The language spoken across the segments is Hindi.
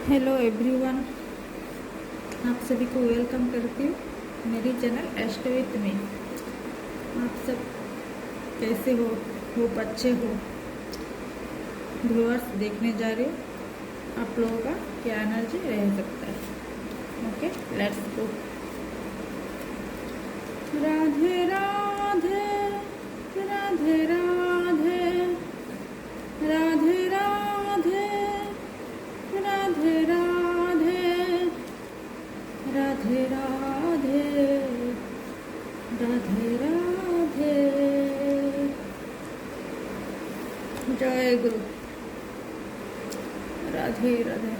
हेलो एवरीवन, आप सभी को वेलकम करती हूँ मेरी चैनल एस्ट्रो विथ मी। आप सब कैसे हो अच्छे हो व्यूअर्स? देखने जा रही हूँ आप लोगों का क्या एनर्जी रह सकता है। Okay, let's go. Radhe Radhe Radhe Radhe Radhe Radhe Radhe Radhe Radhe Radhe Radhe. जय गुरु। राधे राधे।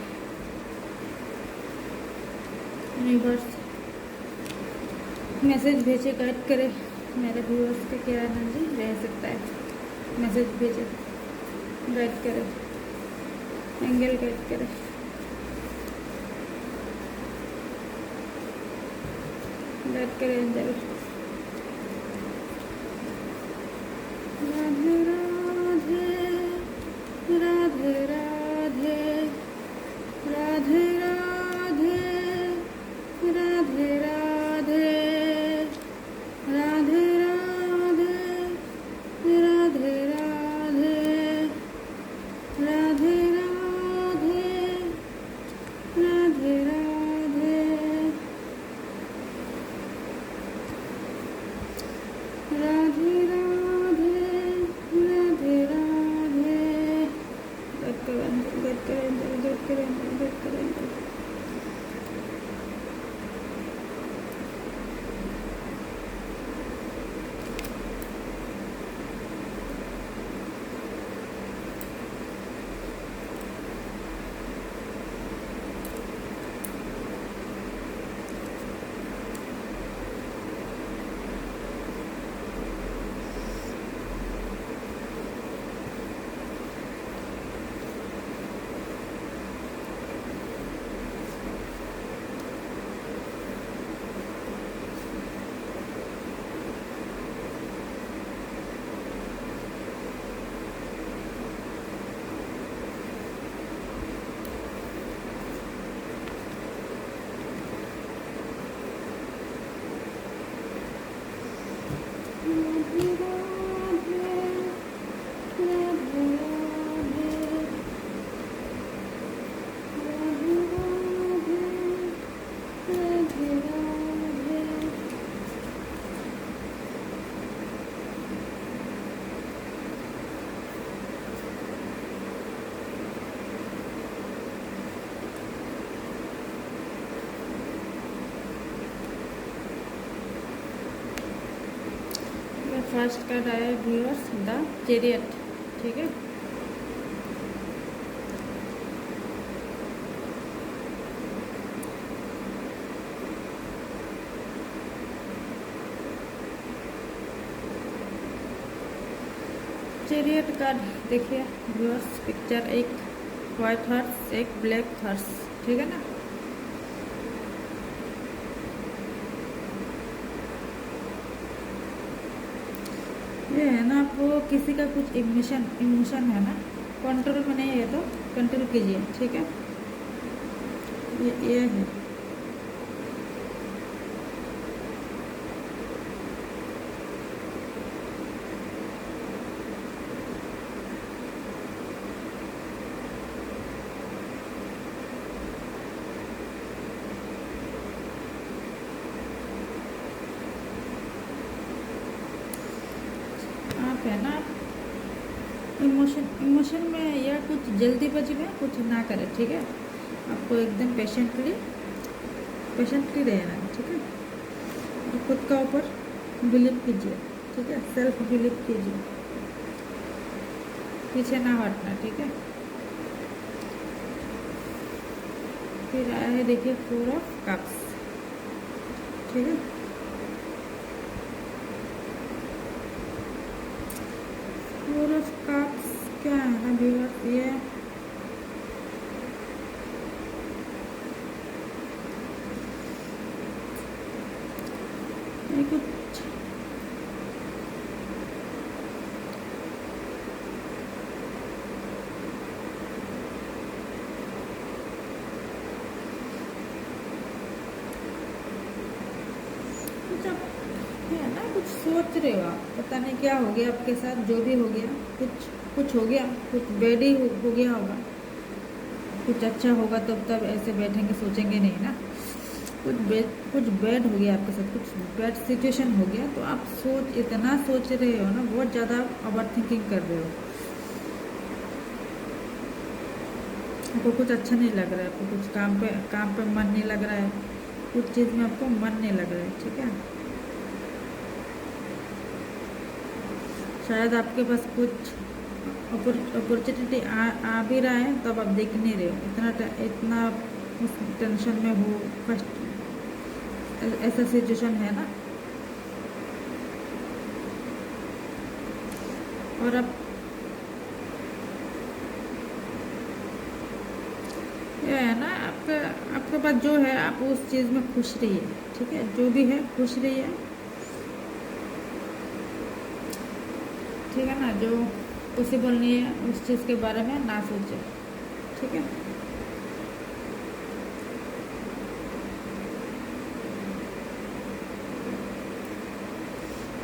यूनिवर्स मैसेज भेजे, गाइड करे मेरे व्यूअर्स के क्या एनर्जी रह सकता है। मैसेज भेजे, गाइड करे, एंगल गाइड करे। गाइड करे एंजल। राधे राधे राधे राधे राधे राधे राधे राधे राधे राधे राधे राधे राधे राधे राधे राधे राधे राधे। गट करेंगे। फर्स्ट कार्ड आया व्यूअर्स, द चैरियट। ठीक है, चैरियट कार्ड देखिए व्यूअर्स, पिक्चर एक वाइट हॉर्स, एक ब्लैक हॉर्स। ठीक है ना। ये है ना, आपको किसी का कुछ इमोशन है ना, कंट्रोल में नहीं है तो कंट्रोल कीजिए। ठीक है, ये है। आप है ना, इमोशन में या कुछ जल्दीबाजी में कुछ ना करें। ठीक है, आपको एकदम पेशेंटली रहना है। ठीक है, और खुद का ऊपर बिलीव कीजिए। ठीक है, सेल्फ बिलीव कीजिए, पीछे ना हटना। ठीक है, फिर आया है देखिए 4 ऑफ कप्स। ठीक है, 4 ऑफ कप्स क्या है ना व्यूअर्स, ये कुछ सोच रहे हो आप, पता नहीं क्या हो गया आपके साथ, जो भी हो गया, कुछ कुछ हो गया, कुछ बैड ही हो गया होगा। कुछ अच्छा होगा तब ऐसे बैठेंगे, सोचेंगे नहीं ना। कुछ बैड हो गया आपके साथ, कुछ बैड सिचुएशन हो गया, तो आप इतना सोच रहे हो ना, बहुत ज़्यादा ओवर थिंकिंग कर रहे हो। आपको कुछ अच्छा नहीं लग रहा है, आपको कुछ काम पे मन नहीं लग रहा है, कुछ चीज़ में आपको मन नहीं लग रहा है, ठीक है। शायद आपके पास कुछ अपॉर्चुनिटी आ भी रहा है, तब आप देख नहीं रहे हो, इतना उस टेंशन में हो। फर्स्ट ऐसा सिचुएशन है ना, और अब ये है ना, आपके पास जो है, आप उस चीज़ में खुश रहिए, ठीक है। जो भी है खुश रहिए, ठीक है ना। जो पॉसिबल नहीं है उस चीज़ के बारे में ना सोचे, ठीक है।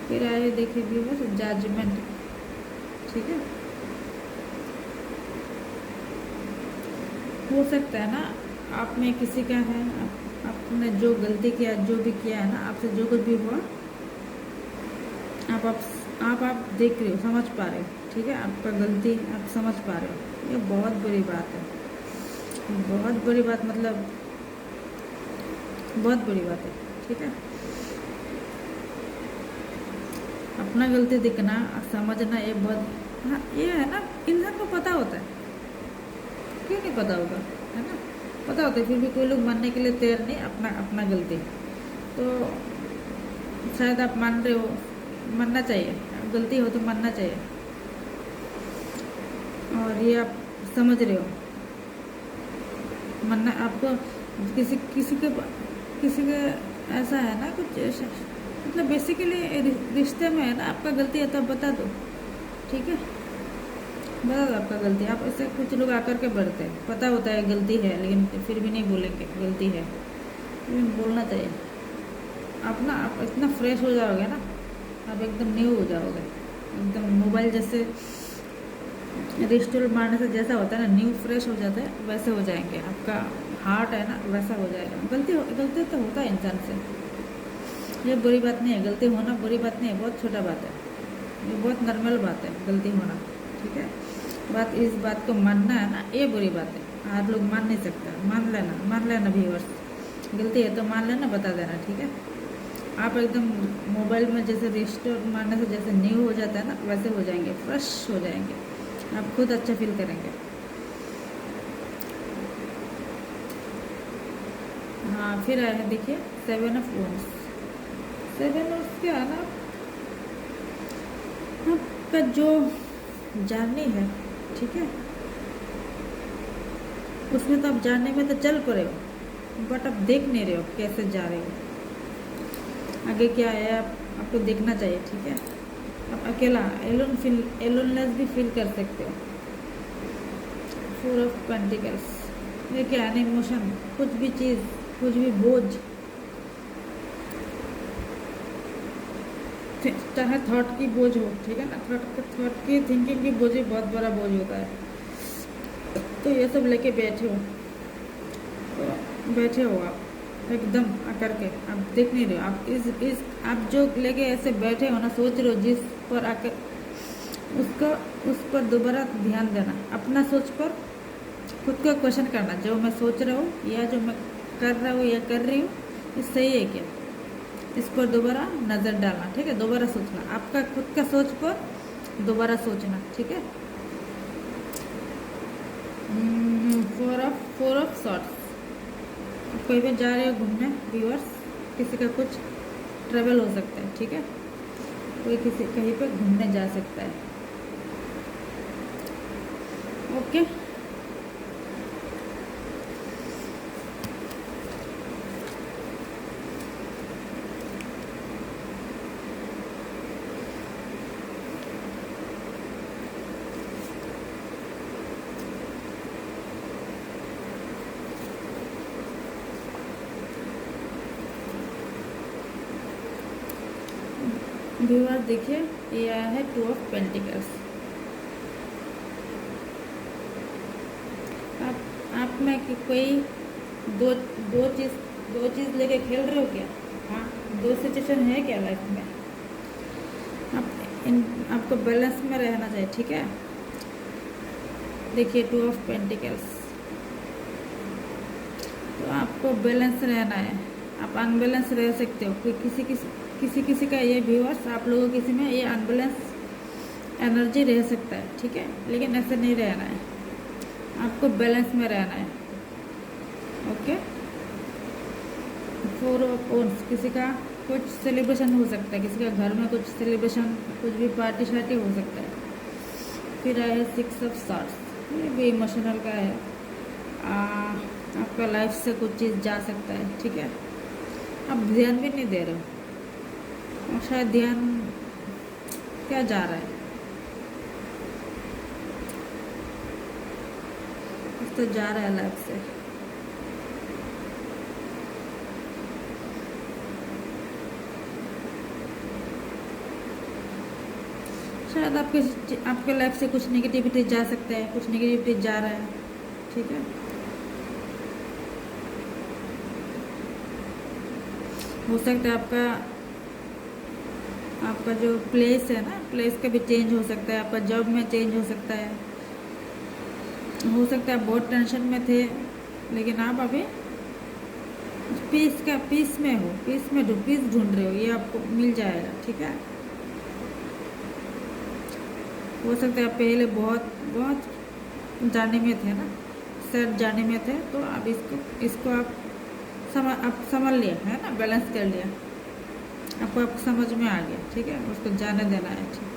फिर आए देखिए व्यूअर्स, जजमेंट, ठीक है। हो सकता है ना, आप में किसी का है, आपने जो गलती किया, जो भी किया है ना, आपसे जो कुछ भी हुआ, आप देख रहे हो, समझ पा रहे हो, ठीक है। आपका गलती आप समझ पा रहे हो, ये बहुत बड़ी बात है, बहुत बड़ी बात, मतलब बहुत बड़ी बात है, ठीक है। अपना गलती दिखना, समझना, ये बहुत, हाँ ये है ना, इंसान को पता होता है, क्यों नहीं पता होगा, है ना। पता होता है, फिर भी कोई लोग मानने के लिए तैयार नहीं, अपना गलती। तो शायद आप मान रहे हो, मानना चाहिए, गलती हो तो मानना चाहिए, और ये आप समझ रहे हो, मानना आपको। किसी के ऐसा है ना, कुछ ऐसा, मतलब बेसिकली रिश्ते में है ना, आपका गलती है तो आप बता दो, ठीक है। बता दो आपका गलती, आप ऐसे कुछ लोग आकर के बढ़ते हैं, पता होता है गलती है, लेकिन फिर भी नहीं बोलेंगे गलती है, लेकिन बोलना चाहिए। आप इतना फ्रेश हो जाओगे ना, आप एकदम न्यू हो जाओगे, एकदम मोबाइल जैसे रिस्टोर मारने से जैसा होता है ना, न्यू फ्रेश हो जाता है, वैसे हो जाएंगे। आपका हार्ट है ना, वैसा हो जाएगा। गलती तो होता है इंसान से, ये बुरी बात नहीं है, गलती होना बुरी बात नहीं है, बहुत छोटा बात है, ये बहुत नॉर्मल बात है गलती होना, ठीक है। इस बात को मानना है ना, ये बुरी बात है, हर लोग मान नहीं सकता। मान लेना व्यूअर्स, गलती है तो मान लेना, बता देना, ठीक है। आप एकदम मोबाइल में जैसे रिस्टोर मारने से जैसे न्यू हो जाता है ना, वैसे हो जाएंगे, फ्रेश हो जाएंगे, आप खुद अच्छा फील करेंगे। हाँ, फिर आया है देखिए 7 ऑफ वंड्स। 7 ऑफ क्या है ना, आपका जो जर्नी है, ठीक है, उसमें तो आप जानने में तो चल पड़े हो, बट आप देख नहीं रहे हो कैसे जा रहे हो, आगे क्या है, आपको देखना चाहिए, ठीक है। आप अकेला एलोननेस भी फील कर सकते हो। 4 ऑफ पेंटिकल्स, ये क्या है, इमोशन, कुछ भी चीज़, कुछ भी बोझ, चाहे थॉट की बोझ हो, ठीक है ना, थॉट की थिंकिंग की बोझ बहुत बड़ा बोझ होता है। तो ये सब लेके बैठे हो आप एकदम आकर के, आप देख नहीं रहे हो, आप आप जो लेके ऐसे बैठे हो ना, सोच रहे हो जिस पर आकर उस पर दोबारा ध्यान देना, अपना सोच पर खुद को क्वेश्चन करना, जो मैं सोच रहा हूँ या जो मैं कर रहा हूँ या कर रही हूँ, ये सही है क्या, इस पर दोबारा नज़र डालना, ठीक है। दोबारा सोचना, आपका खुद का सोच पर दोबारा सोचना, ठीक है। 4 ऑफ शॉर्ट्स, कोई भी जा रहे हो घूमने व्यूअर्स, किसी का कुछ ट्रैवल हो सकता है, ठीक है, कोई कहीं पे घूमने जा सकता है, ओके। व्यूअर देखिए, ये आया है 2 ऑफ पेंटिकल्स। आप में कि कोई दो दो चीज़ लेके खेल रहे हो क्या? हाँ, दो सिचुएशन है क्या लाइफ में? आपको बैलेंस में रहना चाहिए, ठीक है। देखिए 2 ऑफ पेंटिकल्स, तो आपको बैलेंस रहना है। आप अनबैलेंस रह सकते हो, कोई किसी का ये व्यूअर्स, आप लोगों किसी में ये अनबैलेंस एनर्जी रह सकता है, ठीक है, लेकिन ऐसे नहीं रहना है, आपको बैलेंस में रहना है। ओके। 4 ऑफ किसी का कुछ सेलिब्रेशन हो सकता है, किसी का घर में कुछ सेलिब्रेशन, कुछ भी पार्टी शार्टी हो सकता है। फिर आया है 6 ऑफ सॉर्ड्स, ये भी इमोशनल का है। आपका लाइफ से कुछ चीज़ जा सकता है, ठीक है, आप ध्यान भी नहीं दे रहे हो, और शायद ध्यान क्या जा रहा है, कुछ तो जा रहा है लाइफ से। शायद आपके लाइफ से कुछ नेगेटिविटी जा सकता है, कुछ नेगेटिविटी जा रहा है, ठीक है। हो सकता है आपका जो प्लेस है ना, प्लेस का भी चेंज हो सकता है, आपका जॉब में चेंज हो सकता है। हो सकता है आप बहुत टेंशन में थे, लेकिन आप अभी पीस में हो, पीस ढूंढ रहे हो, ये आपको मिल जाएगा, ठीक है। हो सकता है आप पहले बहुत जाने में थे ना, सर जाने में थे, तो अब इसको आप समझ लिया है ना, बैलेंस कर लिया, आपको समझ में आ गया, ठीक है, उसको जाने देना है, ठीक।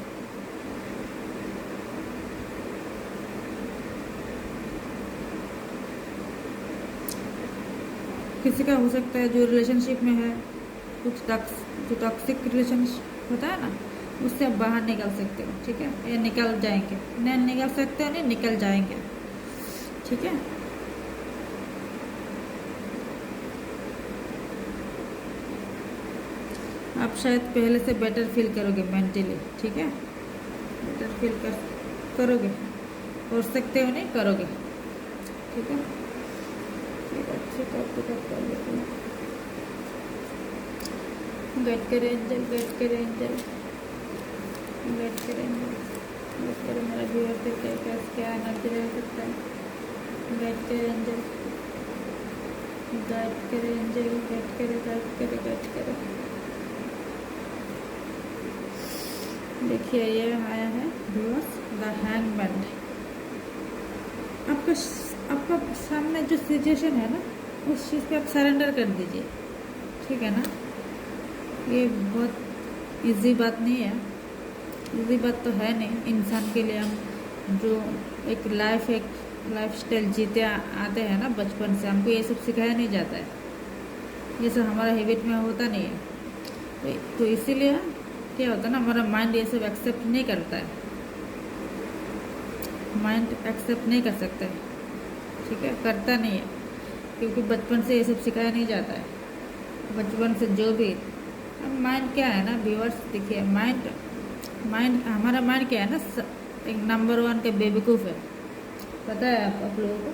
किसी का हो सकता है जो रिलेशनशिप में है, जो टॉक्सिक रिलेशनशिप होता है ना, उससे आप बाहर निकल सकते हो, ठीक है, या निकल जाएंगे, नहीं निकल सकते हो, नहीं निकल जाएंगे, ठीक है। आप शायद पहले से बेटर फील करोगे मेंटली, ठीक है, बेटर फील करोगे, हो सकते हो, नहीं करोगे, ठीक है। अच्छे टॉपिक कर लेते हैं, गाइड करें एंजल, गाइड करें एंजल, गाइड करें एंजल, गाइड करें मेरा व्यूअर पे क्या एनर्जी रह सकता है। गाइड करें एंजल, गाइड करें एंजल, गाइड करें, गाइड करें, गाइड करें। देखिए ये आया है व्यूअर्स, द हैंगमैन। आपका सामने जो सिचुएशन है ना, उस चीज़ पे आप सरेंडर कर दीजिए, ठीक है ना। ये बहुत इजी बात नहीं है, इजी बात तो है नहीं इंसान के लिए। हम जो एक लाइफ स्टाइल जीते आते हैं ना, बचपन से हमको ये सब सिखाया नहीं जाता है, ये सब हमारा हैबिट में होता नहीं है, तो इसीलिए क्या होता है ना, हमारा माइंड ये सब एक्सेप्ट नहीं करता है, माइंड एक्सेप्ट नहीं कर सकता है, ठीक है, करता नहीं है, क्योंकि बचपन से ये सब सिखाया नहीं जाता है। बचपन से जो भी माइंड क्या है ना व्यूअर्स, देखिए माइंड हमारा माइंड क्या है ना, एक नंबर 1 का बेवकूफ़ है, पता है आप लोगों को,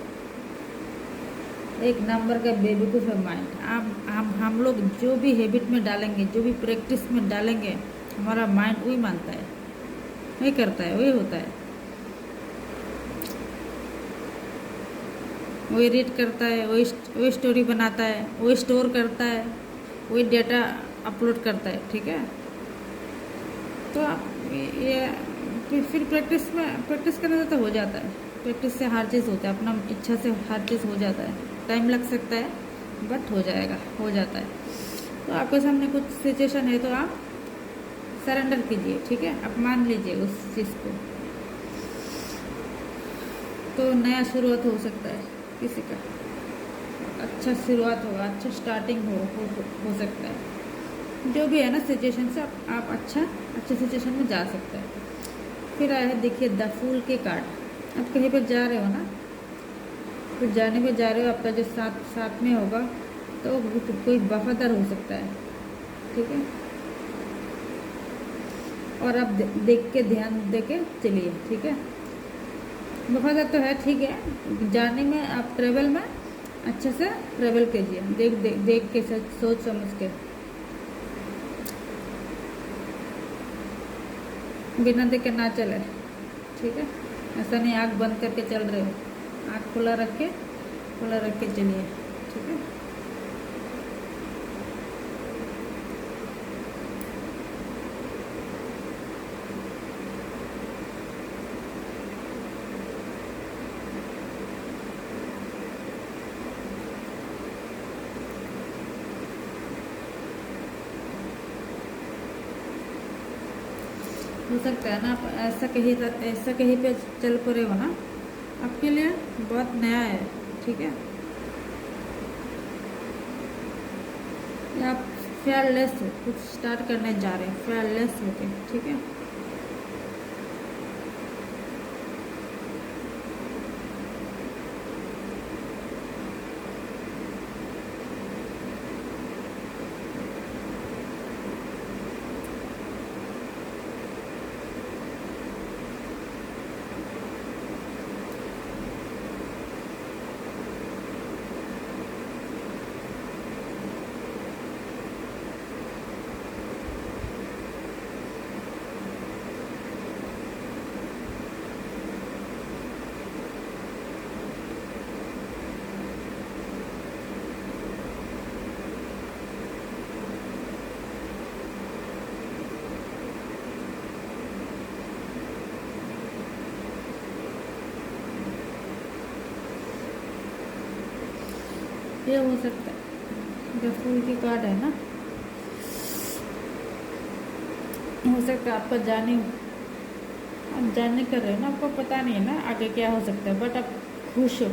एक नंबर का बेवकूफ़ है माइंड। हम लोग जो भी हैबिट में डालेंगे, जो भी प्रैक्टिस में डालेंगे, हमारा माइंड वही मानता है, वही करता है, वही होता है, वही रीड करता है, वही स्टोरी बनाता है, वही स्टोर करता है, वही डेटा अपलोड करता है, ठीक है। तो ये फिर प्रैक्टिस करने से तो हो जाता है, प्रैक्टिस से हर चीज़ होता है, अपना इच्छा से हर चीज़ हो जाता है, टाइम लग सकता है बट हो जाता है। तो आपके सामने कुछ सिचुएशन है तो आप सरेंडर कीजिए, ठीक है, आप मान लीजिए उस चीज़ को, तो नया शुरुआत हो सकता है, किसी का अच्छा शुरुआत होगा, अच्छा स्टार्टिंग हो सकता है, जो भी है ना सिचुएशन से आप अच्छे सिचुएशन में जा सकते हैं। फिर आया है देखिए द फूल के कार्ड। आप कहीं पर जा रहे हो ना, फिर जाने में जा रहे हो, आपका जो साथ में होगा तो कोई वफादार हो सकता है, ठीक है, और आप देख के ध्यान दे के चलिए, ठीक है। मुफादा तो है, ठीक है। जर्नी में आप ट्रेवल में अच्छे से ट्रेवल कीजिए, देख के सोच समझ के, बिना देखे ना चले, ठीक है। ऐसा नहीं आँख बंद करके चल रहे हो, आँख खुला रख के चलिए, ठीक है। हो सकता है ना आप ऐसा कहीं पे चल पड़े हो ना, आपके लिए बहुत नया है, ठीक है। या आप फेयरलेस कुछ स्टार्ट करने जा रहे हैं, फेयरलेस होके, ठीक है। ये हो सकता है जो फूल की कार्ड है ना, हो सकता है आपको आप जानने कर रहे हो ना, आपको पता नहीं है ना आगे क्या हो सकता है, बट आप खुश हो,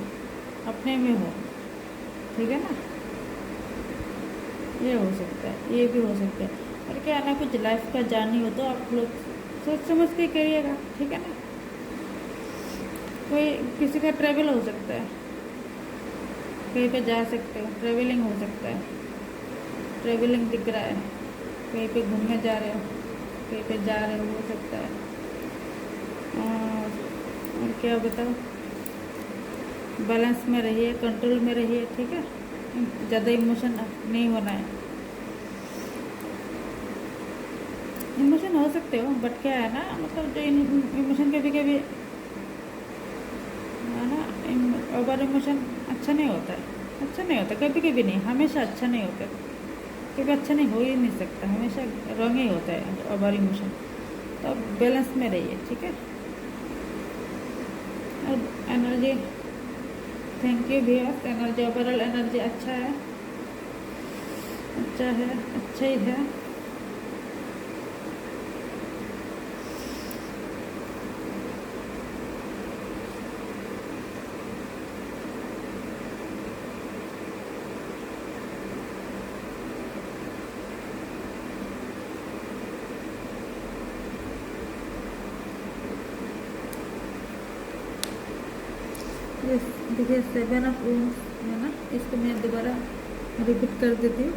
अपने में हो, ठीक है ना। ये हो सकता है, ये भी हो सकता है। और क्या है ना, कुछ लाइफ का जर्नी हो तो आप लोग सोच समझ के करिएगा, ठीक है ना। कोई किसी का ट्रैवल हो सकता है, कहीं पे जा सकते हो, ट्रैवलिंग हो सकता है, ट्रैवलिंग दिख रहा है, कहीं पे घूमने जा रहे हो, कहीं पे जा रहे हो सकता है। और क्या बताओ, बैलेंस में रहिए, कंट्रोल में रहिए, ठीक है। ज़्यादा इमोशन नहीं होना है। इमोशन हो सकते हो, बट क्या है ना, मतलब जो इमोशन कभी कभी है ना, ओवर इमोशन अच्छा नहीं होता है, अच्छा नहीं होता, कभी कभी नहीं, हमेशा अच्छा नहीं होता, कभी अच्छा नहीं हो ही नहीं सकता, हमेशा रॉन्ग ही होता है ओवर इमोशन। तो अब बैलेंस में रहिए, ठीक है। और एनर्जी, थैंक यू भैया, एनर्जी ओवरऑल एनर्जी अच्छा है, अच्छा है, अच्छा ही है। देखिए 7 ऑफ वुंड्स है ना, इसको मैं दोबारा रिपीट कर देती हूँ।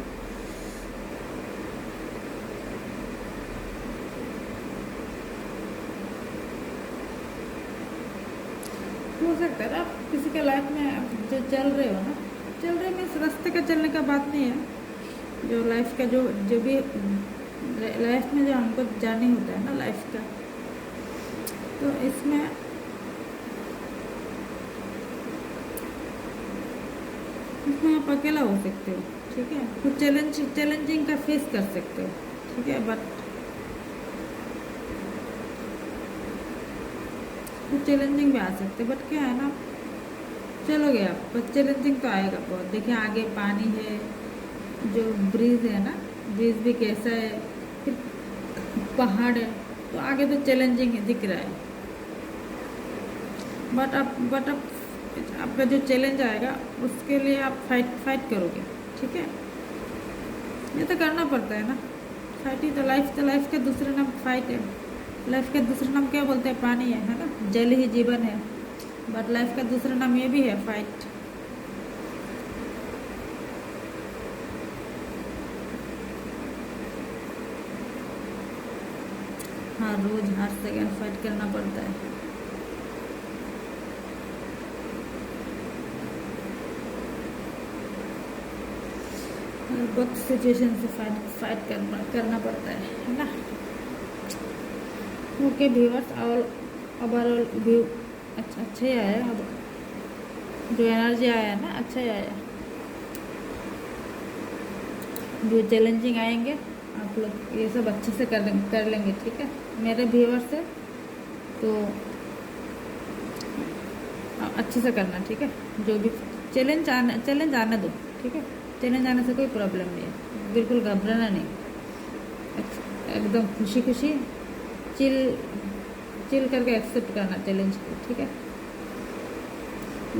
हो सकता है आप किसी के लाइफ में जो चल रहे हो ना, चल रहे में रास्ते का चलने का बात नहीं है, जो लाइफ का जो भी लाइफ में जो हमको जर्नी होता है ना लाइफ का, तो इसमें आप अकेला हो सकते हो, ठीक है। कुछ चैलेंजिंग का फेस कर सकते हो, ठीक है, बट कुछ चैलेंजिंग भी आ सकते हैं, बट क्या है ना, चलोगे आप, बट चैलेंजिंग तो आएगा बहुत। देखिए आगे पानी है, जो ब्रिज है ना, ब्रिज भी कैसा है, फिर पहाड़ है, तो आगे तो चैलेंजिंग है, दिख रहा है। बट आप आपका जो चैलेंज आएगा उसके लिए आप फाइट करोगे, ठीक है। ये तो करना पड़ता है ना, फाइट ही तो लाइफ का दूसरा नाम फाइट है। लाइफ का दूसरा नाम क्या बोलते हैं, पानी है ना, जल ही जीवन है, बट लाइफ का दूसरा नाम ये भी है, फाइट। हर रोज हर सेकंड फाइट करना पड़ता है। हर वक्त सिचुएशन से फाइट करना पड़ता है ना। ओके व्यूअर्स, और ओवरऑल व्यू अच्छा ही आया। अब जो एनर्जी आया है ना, अच्छा ही आया। जो चैलेंजिंग आएंगे आप लोग ये सब अच्छे से कर लेंगे, ठीक है मेरे व्यूअर्स से। तो अच्छे से करना, ठीक है। जो भी चैलेंज आने दो, ठीक है। चैलेंज आने से कोई प्रॉब्लम नहीं है, बिल्कुल घबराना नहीं। एकदम खुशी खुशी चिल करके एक्सेप्ट करना चैलेंज को, ठीक है।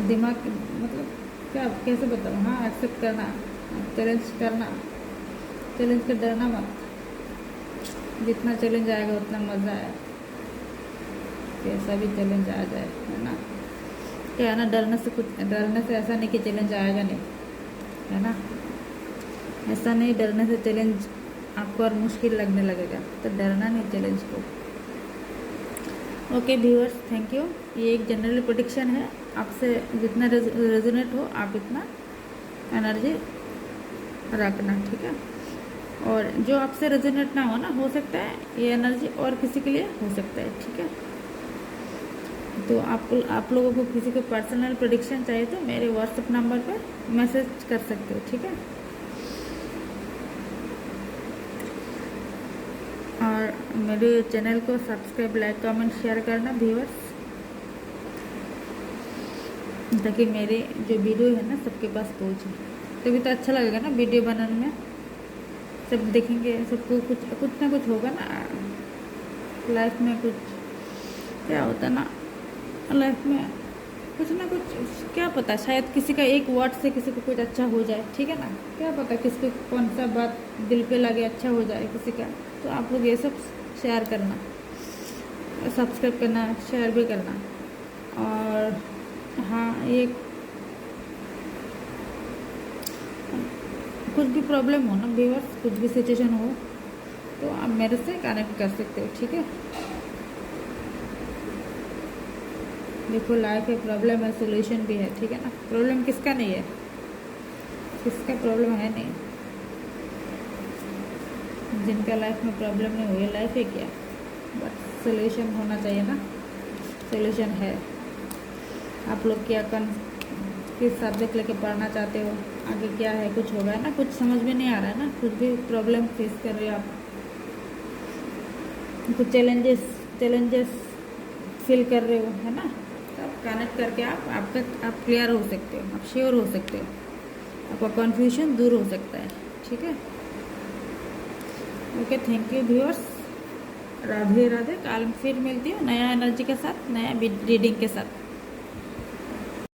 दिमाग मतलब क्या कैसे बताऊँ, हाँ एक्सेप्ट करना, चैलेंज करना, चैलेंज का डरना मत। जितना चैलेंज आएगा उतना मज़ा है, कैसा भी चैलेंज आ जाए, है ना। क्या है ना, डरने से ऐसा नहीं कि चैलेंज आएगा नहीं, है ना। ऐसा नहीं, डरने से चैलेंज आपको और मुश्किल लगने लगेगा, तो डरना नहीं चैलेंज को। Okay viewers, thank you. ये एक जनरल प्रेडिक्शन है, आपसे जितना रेजोनेट हो आप इतना एनर्जी रखना, ठीक है। और जो आपसे रेजोनेट ना हो ना, हो सकता है ये एनर्जी और किसी के लिए हो सकता है, ठीक है। तो आप लोगों को किसी को पर्सनल प्रेडिक्शन चाहिए तो मेरे व्हाट्सएप नंबर पर मैसेज कर सकते हो, ठीक है। और मेरे चैनल को सब्सक्राइब, लाइक, कमेंट, शेयर करना व्यूअर्स, ताकि मेरे जो वीडियो है ना सबके पास पहुँचे। तभी तो अच्छा लगेगा ना वीडियो बनाने में, सब देखेंगे, सबको कुछ ना कुछ होगा ना लाइफ में। कुछ क्या होता ना लाइफ में, कुछ ना कुछ, क्या पता शायद किसी का एक वर्ड से किसी को कुछ अच्छा हो जाए, ठीक है ना। क्या पता किसको कौन सा बात दिल पे लगे, अच्छा हो जाए किसी का। तो आप लोग ये सब शेयर करना, सब्सक्राइब करना, शेयर भी करना। और हाँ, ये कुछ भी प्रॉब्लम हो ना व्यूअर्स, कुछ भी सिचुएशन हो तो आप मेरे से कनेक्ट कर सकते हो, ठीक है। देखो लाइफ है, प्रॉब्लम है, सोल्यूशन भी है, ठीक है ना। प्रॉब्लम किसका नहीं है, किसका प्रॉब्लम है नहीं। जिनका लाइफ में प्रॉब्लम नहीं हुई, लाइफ है क्या, बट सोल्यूशन होना चाहिए ना। सोल्यूशन है। आप लोग क्या किस सब्जेक्ट लेके पढ़ना चाहते हो, आगे क्या है, कुछ होगा ना, कुछ समझ में नहीं आ रहा है ना, कुछ भी प्रॉब्लम फेस कर रहे हो आप, कुछ चैलेंजेस फील कर रहे हो, है ना। तब कनेक्ट करके आप क्लियर हो सकते हो, आप श्योर हो सकते हो, आपका कन्फ्यूजन दूर हो सकता है, ठीक है। Okay, thank you viewers, Radhe Radhe. कल फिर मिलती हूँ नया एनर्जी के साथ, नया रीडिंग के साथ।